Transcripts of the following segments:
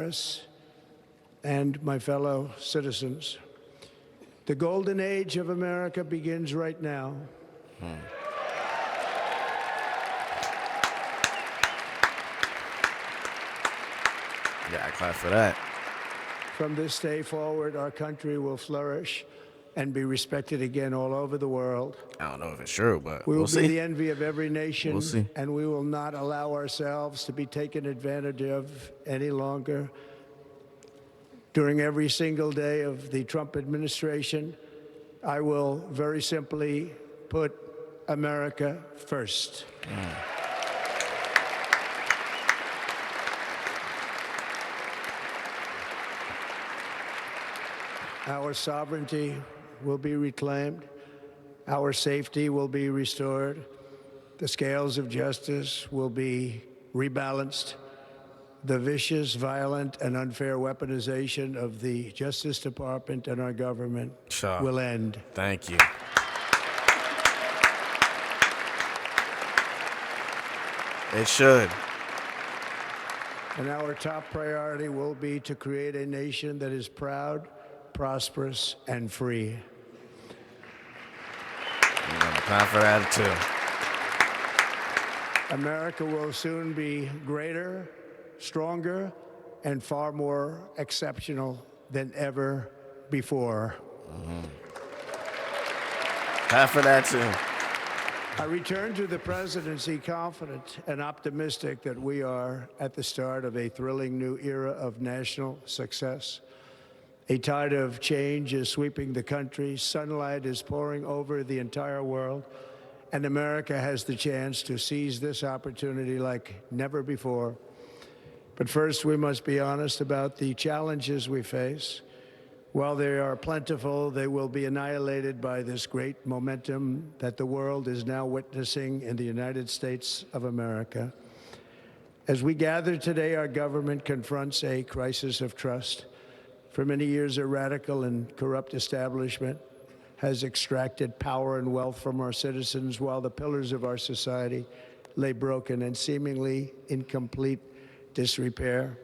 Congress, and my fellow citizens. The golden age of America begins right now. Yeah, I clap for that. From this day forward, our country will flourish and be respected again all over the world. I don't know if it's true, but We will we'll be see. the envy of every nation, We'll see. and we will not allow ourselves to be taken advantage of any longer. During every single day of the Trump administration, I will very simply put America first. Our sovereignty will be reclaimed. Our safety will be restored. The scales of justice will be rebalanced. The vicious, violent, and unfair weaponization of the Justice Department and our government will end. Thank you. It should. And our top priority will be to create a nation that is proud, prosperous, and free. I'm going to clap for that, too. America will soon be greater, stronger, and far more exceptional than ever before. Clap for that, too. I return to the presidency confident and optimistic that we are at the start of a thrilling new era of national success. A tide of change is sweeping the country. Sunlight is pouring over the entire world. And America has the chance to seize this opportunity like never before. But first, we must be honest about the challenges we face. While they are plentiful, they will be annihilated by this great momentum that the world is now witnessing in the United States of America. As we gather today, our government confronts a crisis of trust. For many years, a radical and corrupt establishment has extracted power and wealth from our citizens while the pillars of our society lay broken and seemingly in complete disrepair.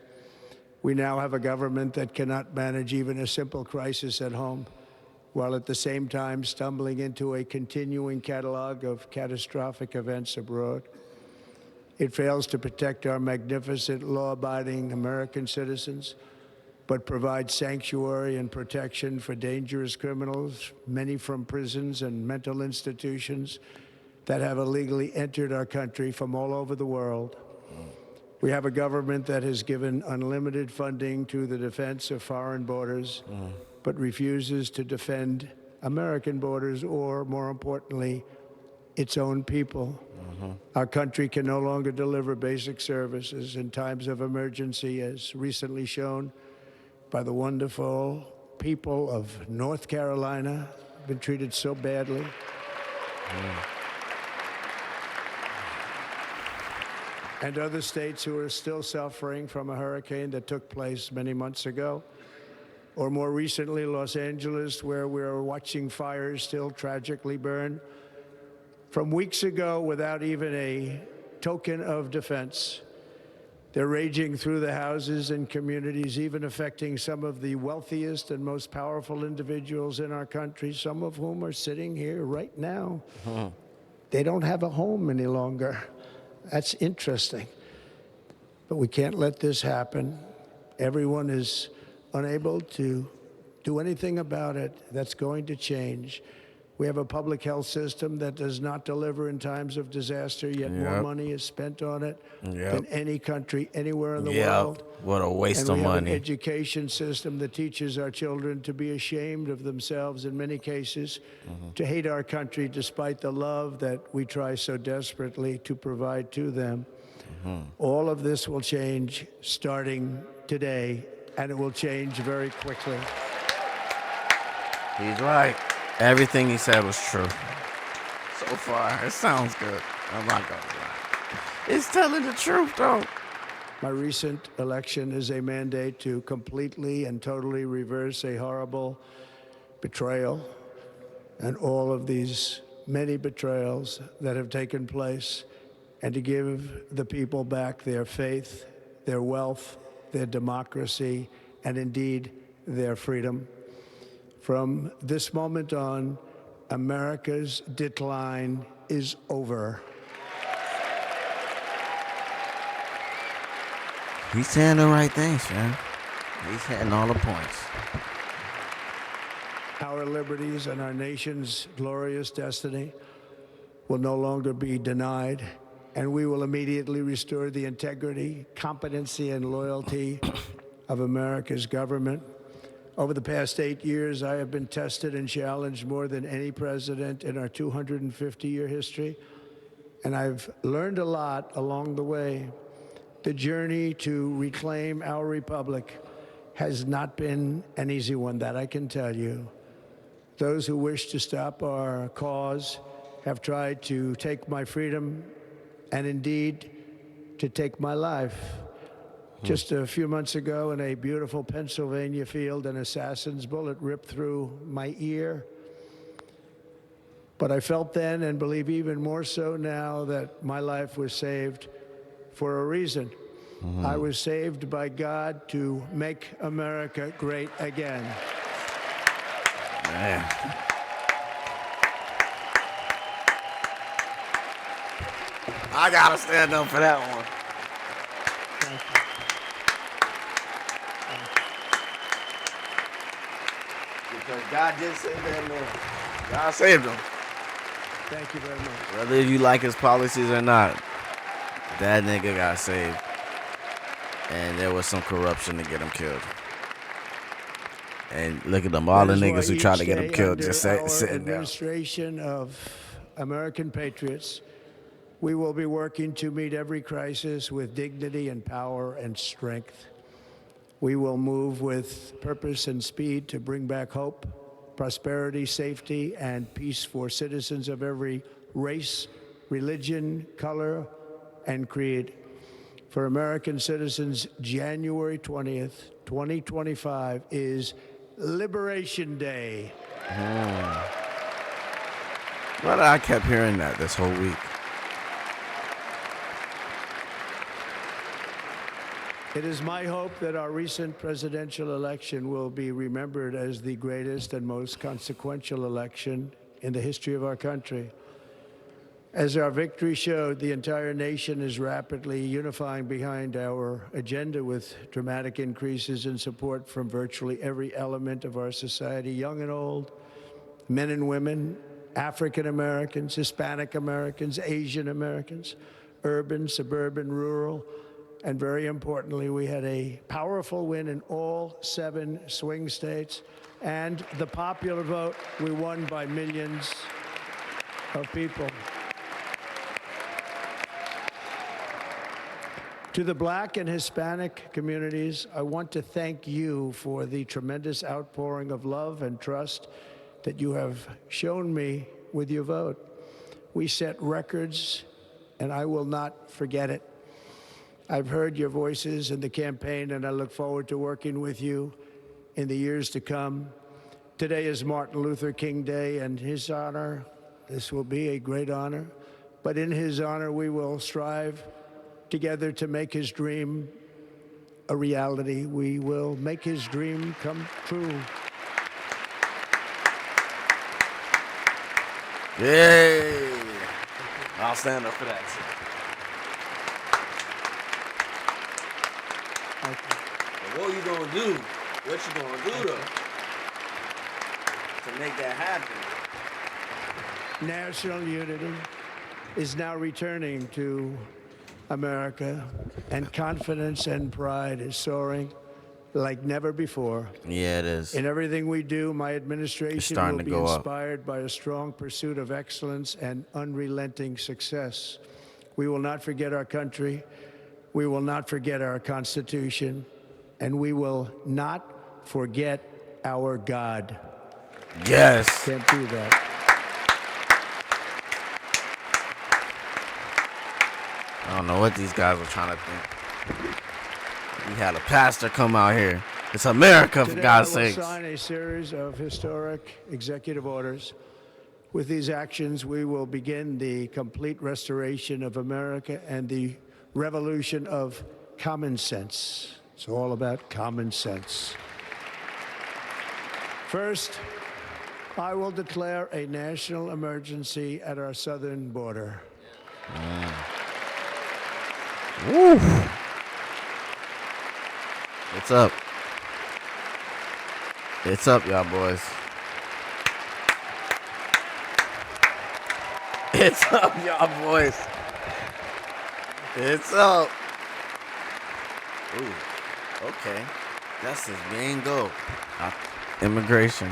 We now have a government that cannot manage even a simple crisis at home, while at the same time stumbling into a continuing catalog of catastrophic events abroad. It fails to protect our magnificent, law-abiding American citizens, but provides sanctuary and protection for dangerous criminals, many from prisons and mental institutions that have illegally entered our country from all over the world. We have a government that has given unlimited funding to the defense of foreign borders, but refuses to defend American borders or, more importantly, its own people. Our country can no longer deliver basic services in times of emergency, as recently shown by the wonderful people of North Carolina, been treated so badly. And other states who are still suffering from a hurricane that took place many months ago. Or more recently, Los Angeles, where we're watching fires still tragically burn. From weeks ago, without even a token of defense, they're raging through the houses and communities, even affecting some of the wealthiest and most powerful individuals in our country, some of whom are sitting here right now. They don't have a home any longer. That's interesting. But we can't let this happen. Everyone is unable to do anything about it. That's going to change. We have a public health system that does not deliver in times of disaster, yet more money is spent on it than any country anywhere in the world. What a waste of And we have money. an education system that teaches our children to be ashamed of themselves in many cases, to hate our country despite the love that we try so desperately to provide to them. All of this will change starting today, and it will change very quickly. He's right. Everything he said was true. So far, it sounds good. I'm not gonna lie. It's telling the truth, though. My recent election is a mandate to completely and totally reverse a horrible betrayal and all of these many betrayals that have taken place, and to give the people back their faith, their wealth, their democracy, and indeed their freedom. From this moment on, America's decline is over. He's saying the right things, man. He's hitting all the points. Our liberties and our nation's glorious destiny will no longer be denied, and we will immediately restore the integrity, competency, and loyalty of America's government. Over the past 8 years, I have been tested and challenged more than any president in our 250-year history, and I've learned a lot along the way. The journey to reclaim our republic has not been an easy one, that I can tell you. Those who wish to stop our cause have tried to take my freedom and indeed to take my life. Just a few months ago in a beautiful Pennsylvania field, an assassin's bullet ripped through my ear. But I felt then, and believe even more so now, that my life was saved for a reason. I was saved by God to make America great again. Man. I gotta stand up for that one. Thank you. Because God did save that man. God saved him. Thank you very much. Whether you like his policies or not, that nigga got saved. And there was some corruption to get him killed. And look at them, all the That is niggas why who tried to each get him day killed under just our sitting down. administration of American patriots, we will be working to meet every crisis with dignity and power and strength. We will move with purpose and speed to bring back hope, prosperity, safety, and peace for citizens of every race, religion, color, and creed. For American citizens, January 20th, 2025 is Liberation Day. Well, I kept hearing that this whole week. It is my hope that our recent presidential election will be remembered as the greatest and most consequential election in the history of our country. As our victory showed, the entire nation is rapidly unifying behind our agenda with dramatic increases in support from virtually every element of our society, young and old, men and women, African Americans, Hispanic Americans, Asian Americans, urban, suburban, rural, and very importantly, we had a powerful win in all 7 swing states, and the popular vote, we won by millions of people. To the Black and Hispanic communities, I want to thank you for the tremendous outpouring of love and trust that you have shown me with your vote. We set records, and I will not forget it. I've heard your voices in the campaign, and I look forward to working with you in the years to come. Today is Martin Luther King Day, and his honor, this will be a great honor, but in his honor, we will strive together to make his dream a reality. We will make his dream come true. Yay! I'll stand up for that. But what you gonna do? What you gonna do though to make that happen? National unity is now returning to America, and confidence and pride is soaring like never before. Yeah, it is. In everything we do, my administration starting will to be go up. inspired by a strong pursuit of excellence and unrelenting success. We will not forget our country. We will not forget our Constitution. And we will not forget our God. Yes. Can't do that. I don't know what these guys were trying to think. We had a pastor come out here. It's America, for Today, God's I will sakes. sign a series of historic executive orders. With these actions, we will begin the complete restoration of America and the revolution of common sense. It's all about common sense. First, I will declare a national emergency at our southern border. Woo. It's up. It's up, y'all boys. It's up, y'all boys. It's up. Ooh, okay. That's his main goal. Immigration.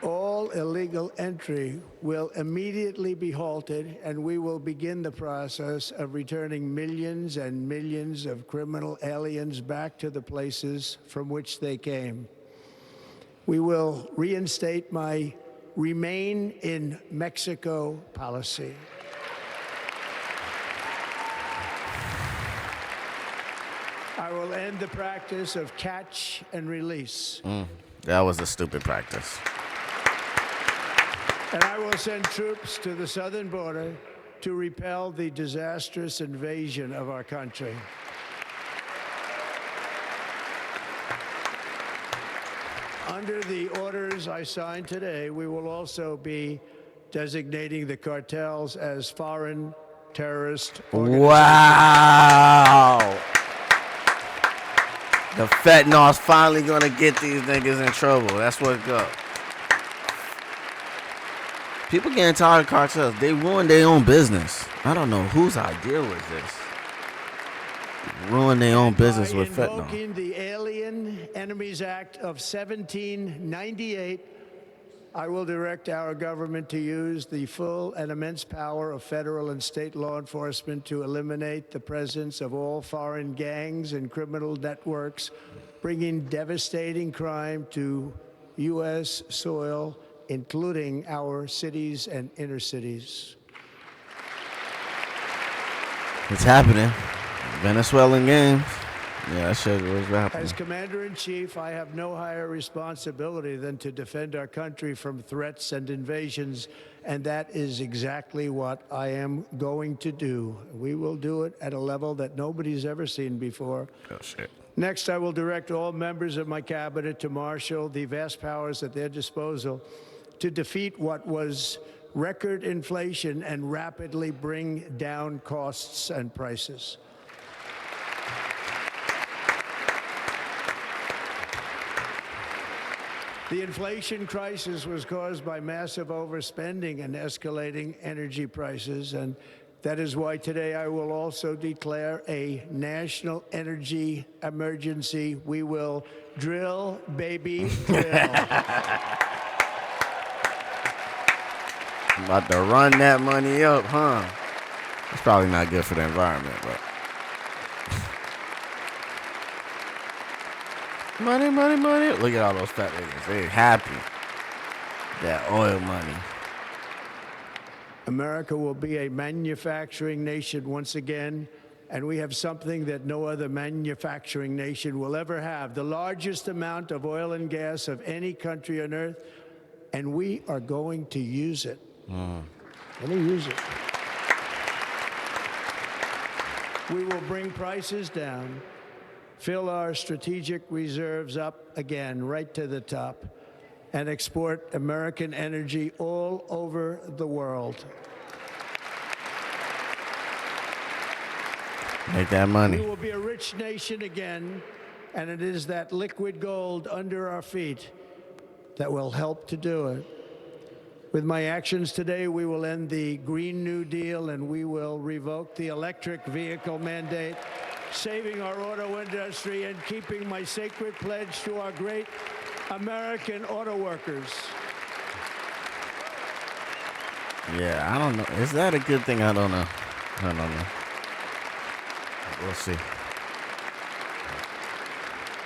All illegal entry will immediately be halted, and we will begin the process of returning millions and millions of criminal aliens back to the places from which they came. We will reinstate my Remain in Mexico policy. I will end the practice of catch and release. That was a stupid practice. And I will send troops to the southern border to repel the disastrous invasion of our country. Under the orders I signed today, we will also be designating the cartels as foreign terrorist organizations. Wow. The fentanyl's finally gonna get these niggas in trouble. That's what's up. People getting tired of cartels. They ruined their own business. I don't know whose idea was this. Ruin their own business with fentanyl. Invoking the Alien Enemies Act of 1798, I will direct our government to use the full and immense power of federal and state law enforcement to eliminate the presence of all foreign gangs and criminal networks, bringing devastating crime to U.S. soil, including our cities and inner cities. It's happening. Venezuelan games. Yeah, that shit was happening. As Commander-in-Chief, I have no higher responsibility than to defend our country from threats and invasions, and that is exactly what I am going to do. We will do it at a level that nobody's ever seen before. Oh, shit. Next, I will direct all members of my cabinet to marshal the vast powers at their disposal to defeat what was record inflation and rapidly bring down costs and prices. The inflation crisis was caused by massive overspending and escalating energy prices, and that is why today I will also declare a national energy emergency. We will drill, baby, drill. About to run that money up, huh? It's probably not good for the environment, but. Money, money, money. Look at all those fat niggas. They're happy. That oil money. America will be a manufacturing nation once again, and we have something that no other manufacturing nation will ever have, the largest amount of oil and gas of any country on earth, and we are going to use it. Let me use it. We will bring prices down, fill our strategic reserves up again, right to the top, and export American energy all over the world. Make that money. We will be a rich nation again, and it is that liquid gold under our feet that will help to do it. With my actions today, we will end the Green New Deal, and we will revoke the electric vehicle mandate, saving our auto industry and keeping my sacred pledge to our great American auto workers. Yeah, I don't know. Is that a good thing? I don't know. I don't know. We'll see.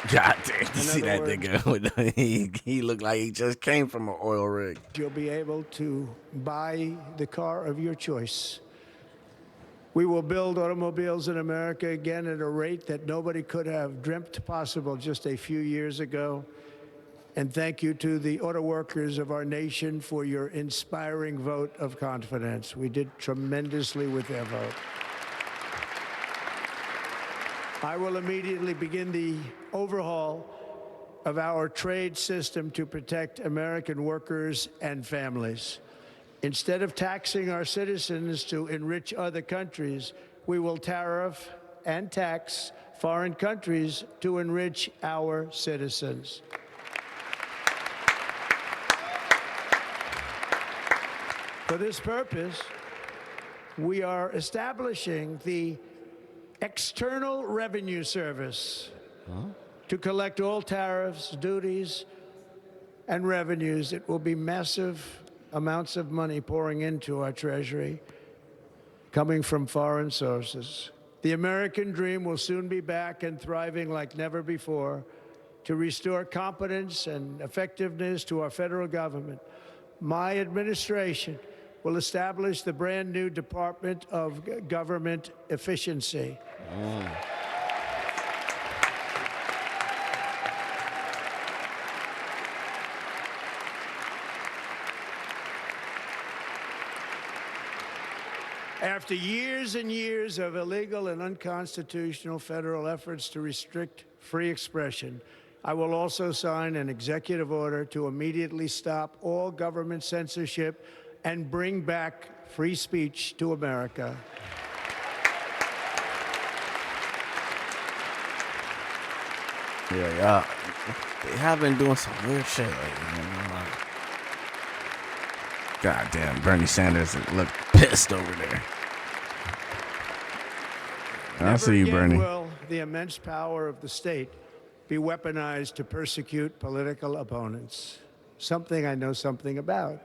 God damn, you see that nigga? He looked like he just came from an oil rig. You'll be able to buy the car of your choice. We will build automobiles in America again at a rate that nobody could have dreamt possible just a few years ago. And thank you to the auto workers of our nation for your inspiring vote of confidence. We did tremendously with their vote. I will immediately begin the overhaul of our trade system to protect American workers and families. Instead of taxing our citizens to enrich other countries, we will tariff and tax foreign countries to enrich our citizens. For this purpose, we are establishing the External Revenue Service to collect all tariffs, duties, and revenues. It will be massive amounts of money pouring into our treasury, coming from foreign sources. The American dream will soon be back and thriving like never before to restore competence and effectiveness to our federal government. My administration will establish the brand new Department of Government Efficiency. After years and years of illegal and unconstitutional federal efforts to restrict free expression, I will also sign an executive order to immediately stop all government censorship and bring back free speech to America. Yeah, they have been doing some weird shit lately. God damn, Bernie Sanders look pissed over there. I see you, Bernie. Never again will the immense power of the state be weaponized to persecute political opponents. Something I know something about.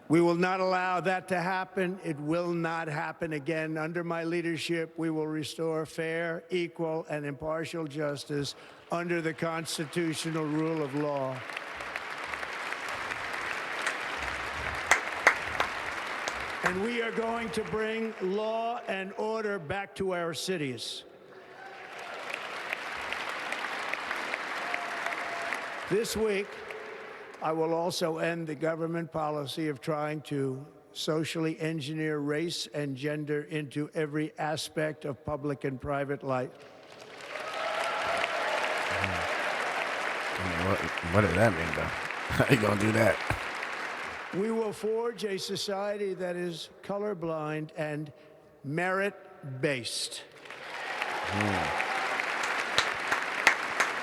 We will not allow that to happen. It will not happen again. Under my leadership, we will restore fair, equal, and impartial justice under the constitutional rule of law. And we are going to bring law and order back to our cities. This week, I will also end the government policy of trying to socially engineer race and gender into every aspect of public and private life. What does that mean, though? How you gonna do that? We will forge a society that is colorblind and merit-based.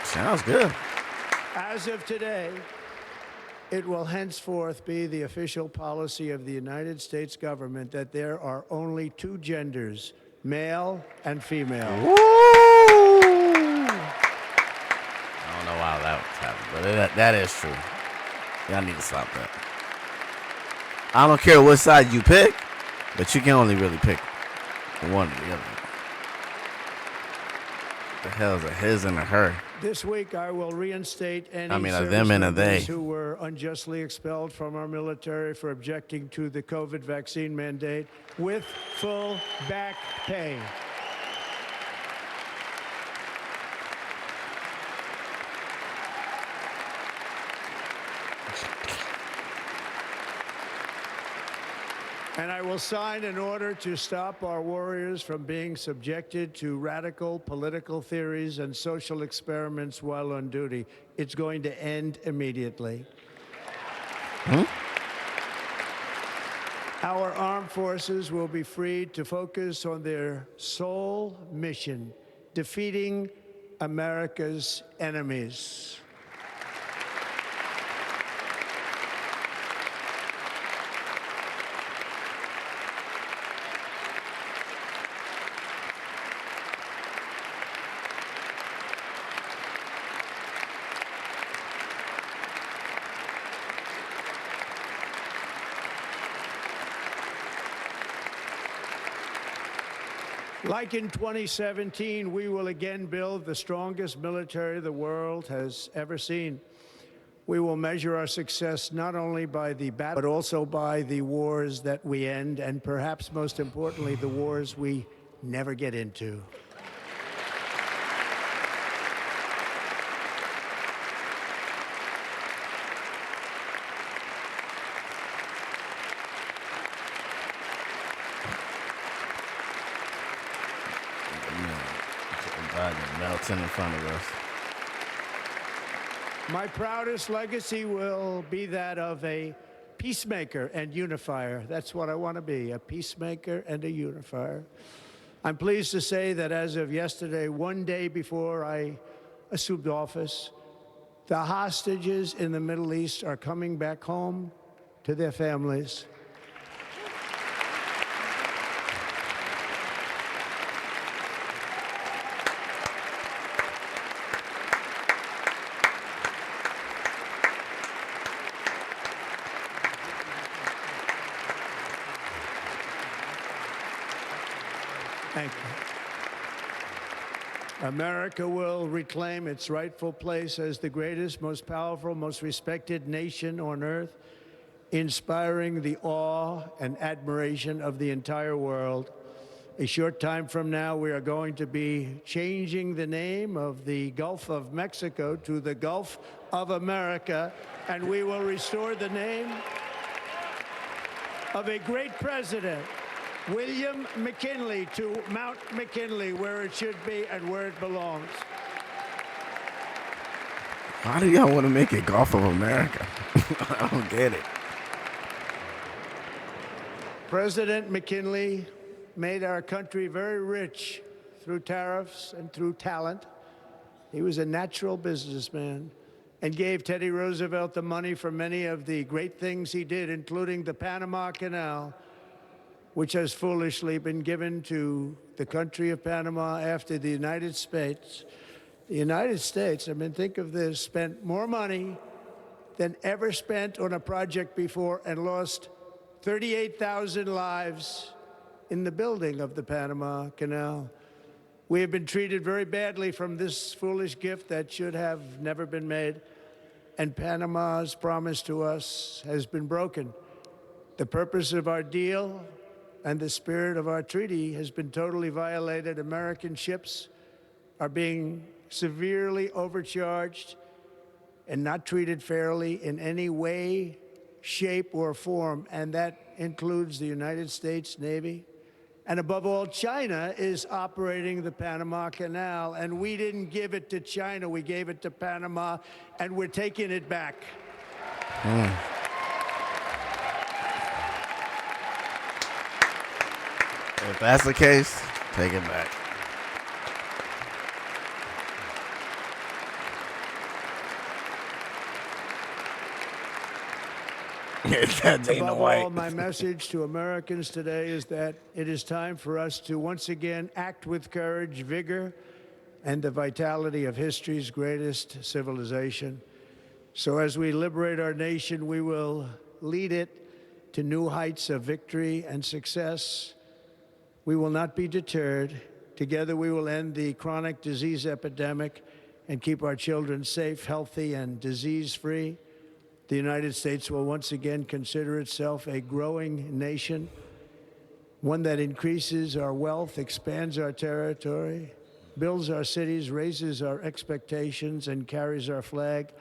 Sounds good. As of today, it will henceforth be the official policy of the United States government that there are only two genders, male and female. Woo! I don't know why that was happening, but that is true. Y'all need to stop that. I don't care what side you pick, but you can only really pick one or the other. The hell's a his and a her? This week, I will reinstate any a them and a they who were unjustly expelled from our military for objecting to the COVID vaccine mandate with full back pay. And I will sign an order to stop our warriors from being subjected to radical political theories and social experiments while on duty. It's going to end immediately. Our armed forces will be freed to focus on their sole mission, defeating America's enemies. Like in 2017, we will again build the strongest military the world has ever seen. We will measure our success not only by the battle, but also by the wars that we end, and perhaps most importantly, the wars we never get into. mountain in front of us. My proudest legacy will be that of a peacemaker and unifier. That's what I want to be, a peacemaker and a unifier. I'm pleased to say that as of yesterday, one day before I assumed office, the hostages in the Middle East are coming back home to their families. Thank you. America will reclaim its rightful place as the greatest, most powerful, most respected nation on earth, inspiring the awe and admiration of the entire world. A short time from now, we are going to be changing the name of the Gulf of Mexico to the Gulf of America, and we will restore the name of a great president, William McKinley, to Mount McKinley, where it should be and where it belongs. Why do y'all want to make it Gulf of America? I don't get it. President McKinley made our country very rich through tariffs and through talent. He was a natural businessman and gave Teddy Roosevelt the money for many of the great things he did, including the Panama Canal, which has foolishly been given to the country of Panama after the United States. The United States, I mean, think of this, spent more money than ever spent on a project before and lost 38,000 lives in the building of the Panama Canal. We have been treated very badly from this foolish gift that should have never been made, and Panama's promise to us has been broken. The purpose of our deal and the spirit of our treaty has been totally violated. American ships are being severely overcharged and not treated fairly in any way, shape, or form, and that includes the United States Navy. And above all, China is operating the Panama Canal, and we didn't give it to China, we gave it to Panama, and we're taking it back. If that's the case, take it back. Above all, my message to Americans today is that it is time for us to once again act with courage, vigor, and the vitality of history's greatest civilization. So as we liberate our nation, we will lead it to new heights of victory and success. We will not be deterred. Together, we will end the chronic disease epidemic and keep our children safe, healthy, and disease-free. The United States will once again consider itself a growing nation, one that increases our wealth, expands our territory, builds our cities, raises our expectations, and carries our flag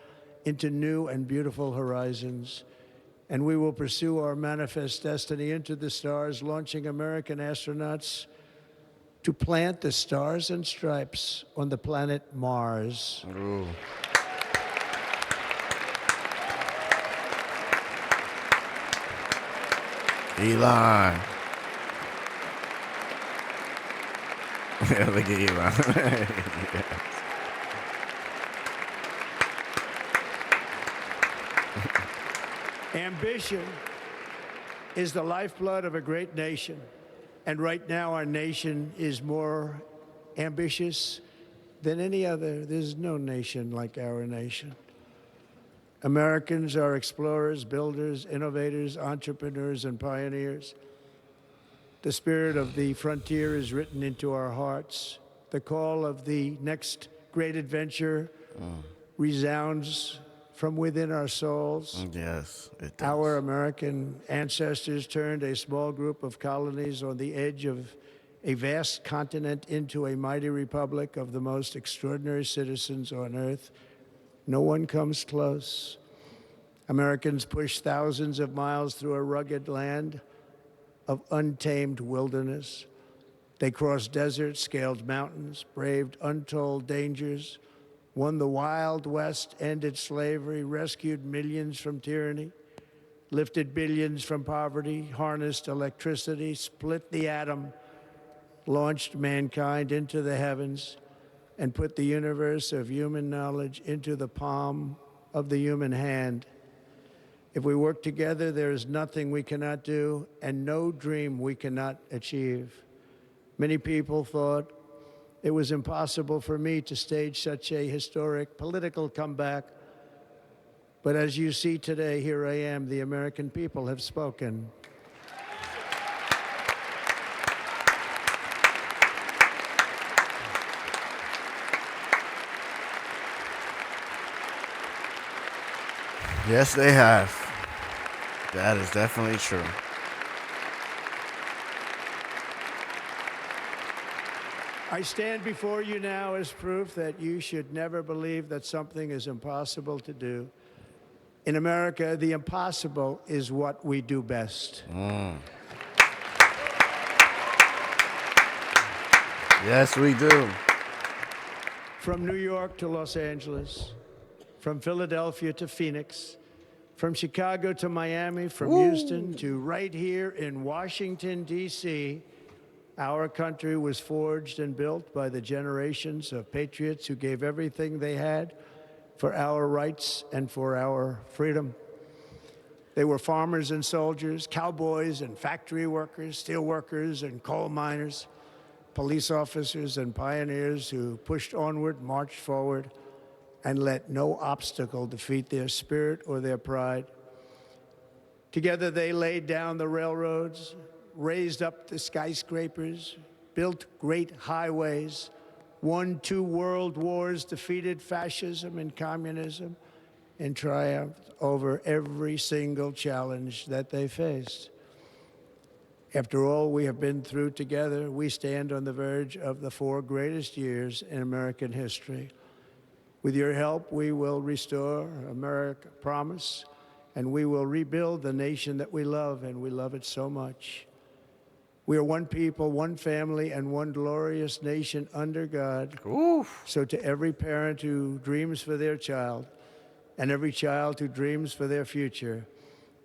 into new and beautiful horizons. And we will pursue our manifest destiny into the stars, launching American astronauts to plant the stars and stripes on the planet Mars. Ooh. Elon. Look at Elon. Ambition is the lifeblood of a great nation. And right now, our nation is more ambitious than any other. There's no nation like our nation. Americans are explorers, builders, innovators, entrepreneurs, and pioneers. The spirit of the frontier is written into our hearts. The call of the next great adventure resounds from within our souls. Yes, it does. Our American ancestors turned a small group of colonies on the edge of a vast continent into a mighty republic of the most extraordinary citizens on earth. No one comes close. Americans pushed thousands of miles through a rugged land of untamed wilderness. They crossed deserts, scaled mountains, braved untold dangers, won the Wild West, ended slavery, rescued millions from tyranny, lifted billions from poverty, harnessed electricity, split the atom, launched mankind into the heavens, and put the universe of human knowledge into the palm of the human hand. If we work together, there is nothing we cannot do and no dream we cannot achieve. Many people thought it was impossible for me to stage such a historic political comeback. But as you see today, here I am. The American people have spoken. Yes, they have. That is definitely true. I stand before you now as proof that you should never believe that something is impossible to do. In America, the impossible is what we do best. Yes, we do. From New York to Los Angeles, from Philadelphia to Phoenix, from Chicago to Miami, from Houston to right here in Washington, D.C., our country was forged and built by the generations of patriots who gave everything they had for our rights and for our freedom. They were farmers and soldiers, cowboys and factory workers, steel workers and coal miners, police officers and pioneers who pushed onward, marched forward, and let no obstacle defeat their spirit or their pride. Together they laid down the railroads, raised up the skyscrapers, built great highways, won 2 world wars, defeated fascism and communism, and triumphed over every single challenge that they faced. After all we have been through together, we stand on the verge of the 4 greatest years in American history. With your help, we will restore America promise, and we will rebuild the nation that we love, and we love it so much. We are one people, one family, and one glorious nation under God. Oof. So to every parent who dreams for their child, and every child who dreams for their future,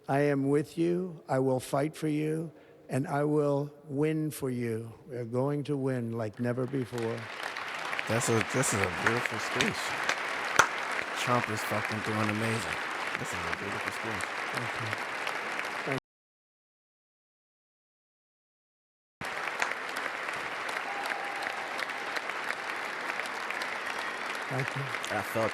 I am with you, I will fight for you, and I will win for you. We're going to win like never before. This is a beautiful speech. Trump is fucking doing amazing. This is a beautiful speech. Thank you. Thank you. I felt